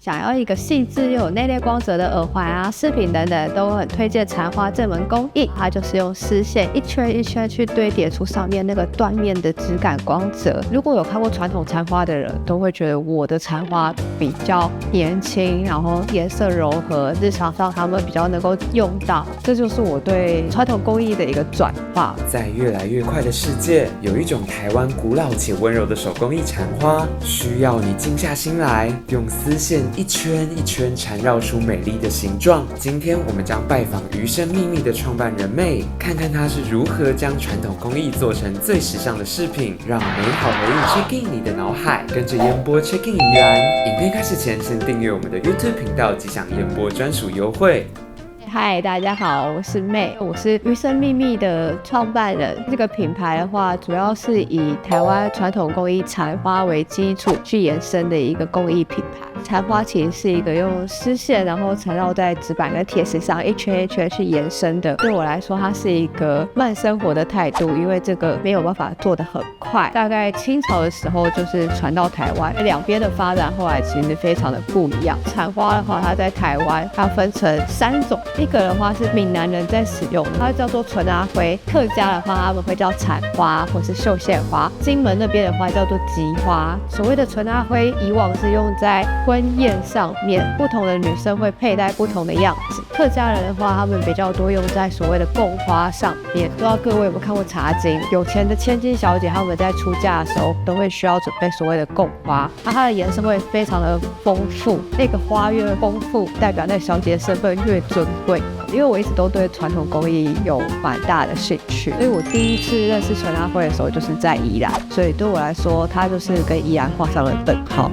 想要一个细致又有内敛光泽的耳环啊、饰品等等，都很推荐缠花这门工艺。它就是用丝线一圈一圈去堆叠出上面那个缎面的质感光泽。如果有看过传统缠花的人，都会觉得我的缠花比较年轻，然后颜色柔和，日常上他们比较能够用到。这就是我对传统工艺的一个转化。在越来越快的世界，有一种台湾古老且温柔的手工艺缠花，需要你静下心来，用丝线一圈一圈缠绕出美丽的形状。今天我们将拜访余生秘密的创办人妹，看看她是如何将传统工艺做成最时尚的饰品，让美好回忆 check in 你的脑海。跟着烟波 check in 宜兰，影片开始前先订阅我们的 YouTube 频道，即享烟波专属优惠。嗨，大家好，我是妹，我是余生秘密的创办人。这个品牌的话，主要是以台湾传统工艺缠花为基础去延伸的一个工艺品牌。缠花其实是一个用丝线，然后缠绕在纸板跟铁丝上一圈一圈去延伸的。对我来说，它是一个慢生活的态度，因为这个没有办法做得很快。大概清朝的时候就是传到台湾，两边的发展后来其实非常的不一样。缠花的话，它在台湾它分成3种。一个的话是闽南人在使用的，它叫做纯阿灰；客家的话他们会叫缠花或是绣线花；金门那边的话叫做吉花。所谓的纯阿灰，以往是用在婚宴上面，不同的女生会佩戴不同的样子。客家人的话，他们比较多用在所谓的贡花上面。不知道各位有没有看过茶经？有钱的千金小姐，他们在出嫁的时候都会需要准备所谓的贡花，它的颜色会非常的丰富，那个花越丰富，代表那小姐的身份越尊贵。因为我一直都对传统工艺有蛮大的兴趣，所以我第一次认识纯阿灰的时候就是在宜兰，所以对我来说，它就是跟宜兰画上了等号。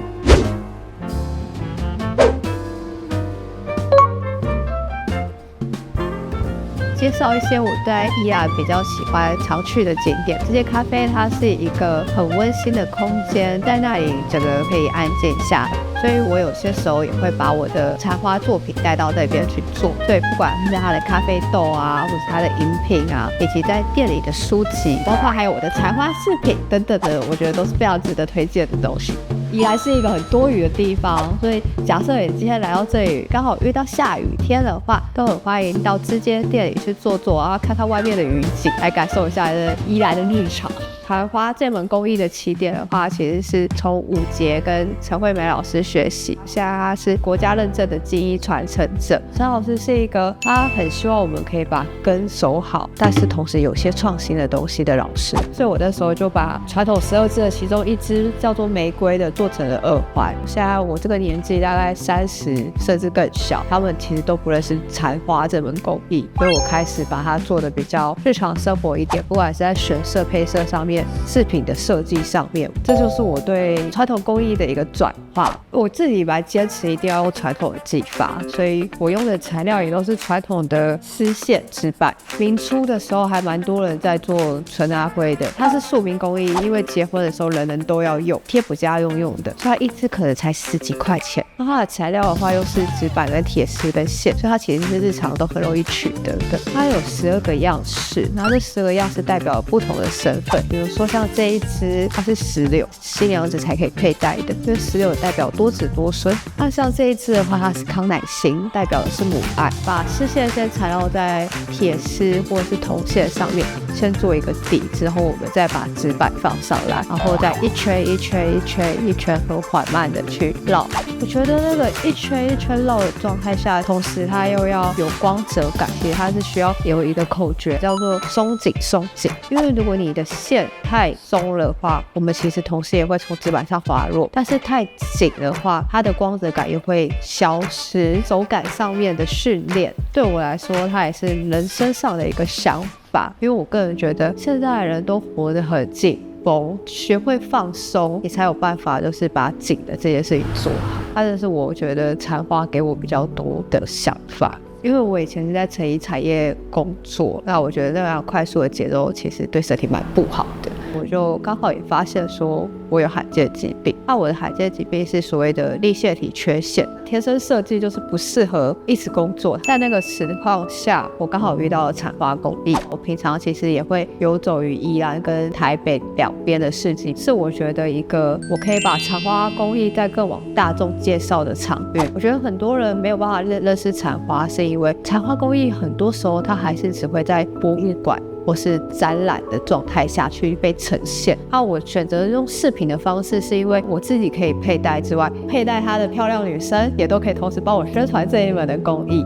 介绍一些我在宜兰比较喜欢常去的景点。这间咖啡它是一个很温馨的空间，在那里整个可以安静下来，所以我有些时候也会把我的插花作品带到那边去做。所以不管是它的咖啡豆啊，或是它的饮品啊，以及在店里的书籍，包括还有我的插花饰品等等的，我觉得都是非常值得推荐的东西。宜兰是一个很多雨的地方，所以假设你今天来到这里，刚好遇到下雨天的话，都很欢迎到这间店里去坐坐，然后看看外面的雨景，来感受一下宜兰的日常。缠花这门工艺的起点的话，其实是从武杰跟陈惠美老师学习，现在他是国家认证的技艺传承者。陈老师是一个他很希望我们可以把根守好，但是同时有些创新的东西的老师，所以我那时候就把传统12支的其中一支叫做玫瑰的做成了耳环。现在我这个年纪大概30甚至更小，他们其实都不认识缠花这门工艺，所以我开始把它做的比较日常生活一点，不管是在选色配色上面，饰品的设计上面，这就是我对传统工艺的一个转化。我自己蛮坚持一定要用传统的技法，所以我用的材料也都是传统的丝线纸板。明初的时候还蛮多人在做纯阿灰的，它是庶民工艺，因为结婚的时候人人都要用，贴补家用的，所以它一支可能才10几块钱。那它的材料的话又是纸板跟铁丝跟线，所以它其实是日常都很容易取得的。它有12个样式，然后这12个样式代表不同的身份，比如说像这一支它是石榴，新娘子才可以佩戴的，因为石榴代表多子多孙。那像这一支的话，它是康乃馨，代表的是母爱。把丝线先缠绕在铁丝或者是铜线上面，先做一个底，之后我们再把纸板放上来，然后再一圈一圈一圈一圈很缓慢的去绕。我觉得那个一圈一圈绕的状态下，同时它又要有光泽感，其实它是需要有一个口诀叫做松紧松紧，因为如果你的线太松的话，我们其实同时也会从纸板上滑落，但是太紧的话，它的光泽感也会消失。手感上面的训练对我来说，它也是人生上的一个想法，因为我个人觉得现在的人都活得很紧绷，学会放松，你才有办法就是把紧的这件事情做好。它就是我觉得缠花给我比较多的想法。因为我以前是在成衣产业工作，那我觉得那样快速的节奏其实对身体蛮不好的。我就刚好也发现说我有罕见疾病。那我的罕见疾病是所谓的粒线体缺陷，天生设计就是不适合一直工作。在那个情况下，我刚好遇到了产花工艺。我平常其实也会游走于宜兰跟台北两边的市集，是我觉得一个我可以把产花工艺再更往大众介绍的场域。我觉得很多人没有办法认识产花，是因为产花工艺很多时候它还是只会在博物馆或是展览的状态下去被呈现。我选择用饰品的方式，是因为我自己可以佩戴之外，佩戴它的漂亮女生也都可以同时帮我宣传这一门的工艺。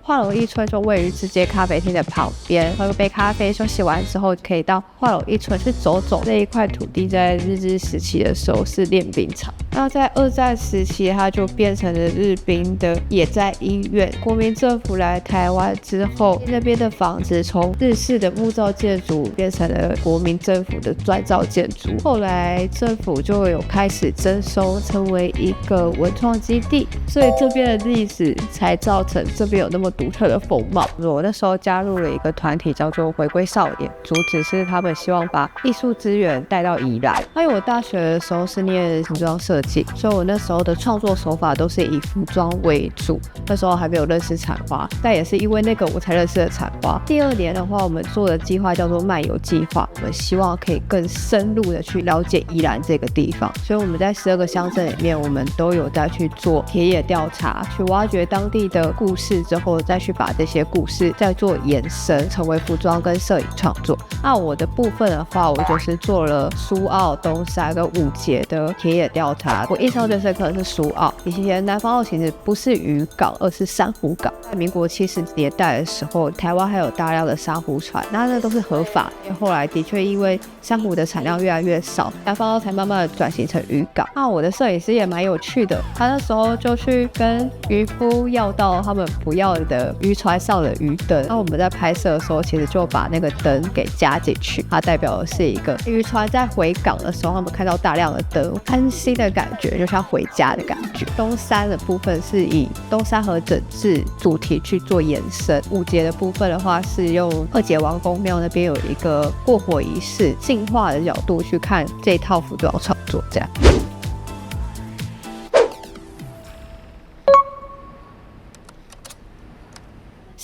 画楼一村就位于直街咖啡厅的旁边，喝个杯咖啡，休息完之后可以到画楼一村去走走。这一块土地在日治时期的时候是练兵场，那在二战时期它就变成了日兵的野战医院。国民政府来台湾之后，那边的房子从日式的木造建筑变成了国民政府的砖造建筑。后来政府就有开始征收，成为一个文创基地，所以这边的历史才造成这边有那么独特的风貌。我那时候加入了一个团体叫做回归少年，主旨是他们希望把艺术资源带到宜兰。因为我大学的时候是念服装设计，所以我那时候的创作手法都是以服装为主。那时候还没有认识产花，但也是因为那个我才认识了产花。第二年的话，我们做的计划叫做漫游计划，我们希望可以更深入的去了解宜兰这个地方，所以我们在12个乡镇里面，我们都有在去做田野调查，去挖掘当地的故事之后，再去把这些故事再做延伸，成为服装跟摄影创作。那我的部分的话，我就是做了苏澳、东山跟五节的田野调查。我印象最深刻的是苏澳，以前南方澳其实不是渔港，而是珊瑚港。在民国70年代的时候，台湾还有大量的珊瑚船，那都是合法。后来的确因为珊瑚的产量越来越少，南方澳才慢慢的转型成渔港。那我的摄影师也蛮有趣的，他那时候就去跟渔夫要到他们不要的渔船上的鱼灯。那我们在拍摄的时候，其实就把那个灯给加进去，它代表的是一个渔船在回港的时候，他们看到大量的灯，安心的感觉，就像回家的感觉。东山的部分是以东山河整治主题去做延伸，五节的部分的话是用二节王公庙那边有一个过火仪式，净化的角度去看这一套服装创作，这样。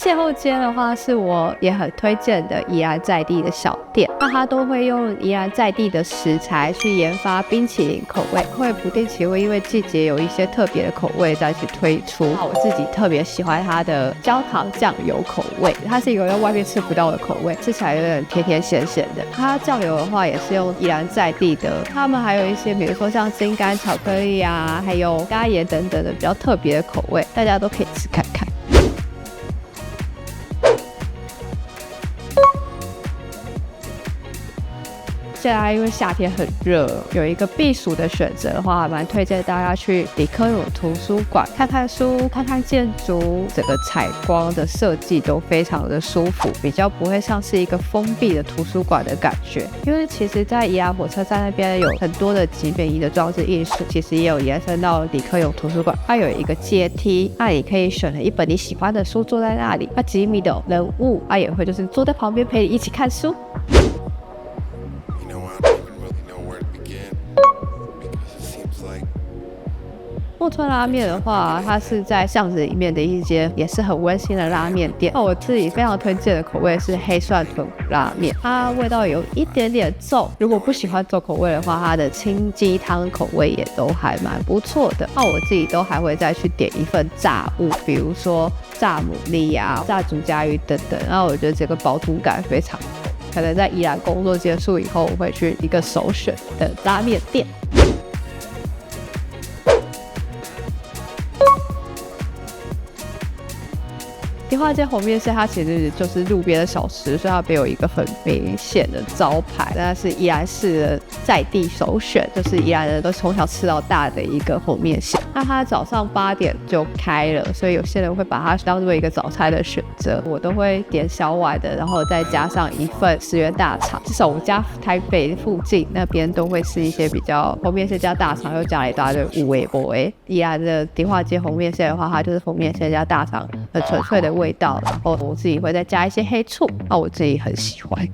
邂逅街的话，是我也很推荐的宜兰在地的小店，那它都会用宜兰在地的食材去研发冰淇淋口味，会不定期会因为季节有一些特别的口味再去推出。那我自己特别喜欢它的焦糖酱油口味，它是一个在外面吃不到的口味，吃起来有点甜甜咸咸的。它酱油的话也是用宜兰在地的，他们还有一些比如说像金柑巧克力啊，还有咖椰等等的比较特别的口味，大家都可以吃看看。现在因为夏天很热，有一个避暑的选择的话，蛮推荐大家去李科永图书馆看看书、看看建筑，整个采光的设计都非常的舒服，比较不会像是一个封闭的图书馆的感觉。因为其实在宜兰火车站那边有很多的吉美仪的装置艺术，其实也有延伸到李科永图书馆，它有一个阶梯，那你可以选了一本你喜欢的书坐在那里，那吉米的人物也会就是坐在旁边陪你一起看书。木村拉面的话，它是在巷子里面的一间也是很温馨的拉面店。我自己非常推荐的口味是黑蒜豚骨拉面，它味道有一点点重，如果不喜欢重口味的话，它的清鸡汤口味也都还蛮不错的。我自己都还会再去点一份炸物，比如说炸牡蛎啊、炸竹荚鱼等等，然后我觉得这个饱足感非常够。可能在宜兰工作结束以后，我会去一个首选的拉面店。迪化街红面线它其实就是路边的小吃，所以它没有一个很明显的招牌，那是宜兰市的在地首选，就是宜兰人都从小吃到大的一个红面线。那它早上8点就开了，所以有些人会把它当做一个早餐的选择。我都会点小碗的，然后再加上一份10元大肠。至少我家台北附近那边都会是一些比较红面线加大肠，又加了一大堆有的没的。宜兰的迪化街红面线的话，它就是红面线加大肠很纯粹的味道，然后我自己会再加一些黑醋，我自己很喜欢。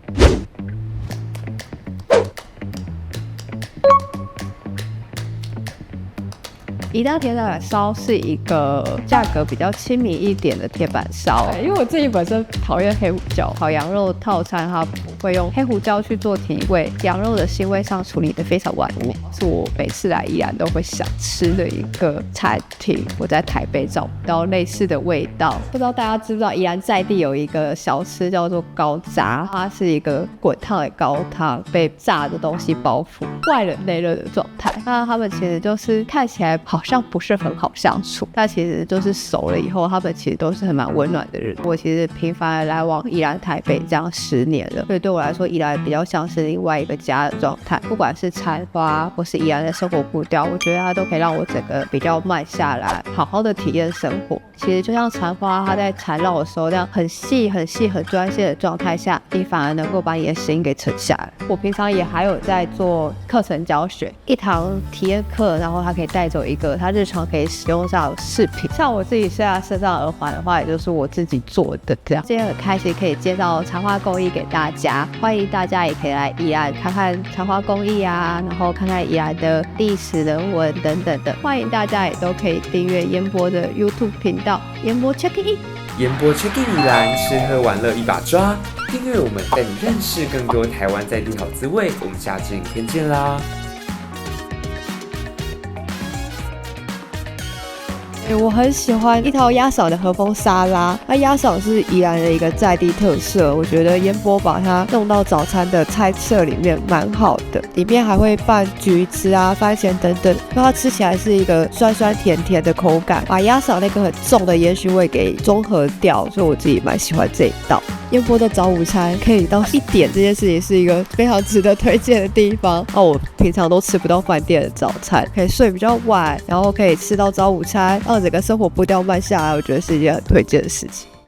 宜大铁板烧是一个价格比较亲民一点的铁板烧，因为我自己本身讨厌黑胡椒，烤羊肉套餐它不会用黑胡椒去做提味，羊肉的腥味上处理得非常完美，是我每次来宜兰都会想吃的一个餐厅。我在台北找不到类似的味道，不知道大家知不知道宜兰在地有一个小吃叫做高炸，它是一个滚烫的高汤被炸的东西包覆，外冷内热的状态。那他们其实就是看起来好像不是很好相处，但其实就是熟了以后，他们其实都是很蛮温暖的人。我其实频繁的来往宜兰、台北这样10年了，所以对我来说，宜兰比较像是另外一个家的状态。不管是餐花或是宜兰的生活步调，我觉得它都可以让我整个比较慢下来，好好的体验生活。其实就像蚕花，它在缠绕的时候，这样很细、很细、很专线的状态下，你反而能够把你的声音给沉下来。我平常也还有在做课程教学，一堂体验课，然后他可以带走一个他日常可以使用上的饰品。像我自己现在身上耳环的话，也就是我自己做的这样。今天很开心可以介绍蚕花工艺给大家，欢迎大家也可以来宜兰看看蚕花工艺啊，然后看看宜兰的历史人文等等的。欢迎大家也都可以订阅烟波的 YouTube 频道烟波 Check In。烟波 Check In 宜兰，吃喝玩乐一把抓。订阅我们，带你认识更多台湾在地好滋味。我们下支影片见啦！我很喜欢一桃鸭嫂的和风沙拉，那鸭嫂是宜兰的一个在地特色，我觉得烟波把它弄到早餐的菜色里面蛮好的，里面还会拌橘子啊、番茄等等，让它吃起来是一个酸酸甜甜的口感，把鸭嫂那个很重的烟熏味给中和掉，所以我自己蛮喜欢这一道。烟波的早午餐可以到1点，这件事情是一个非常值得推荐的地方。我平常都吃不到饭店的早餐，可以睡比较晚，然后可以吃到早午餐，让整个生活步调慢下来，我觉得是一件很推荐的事情。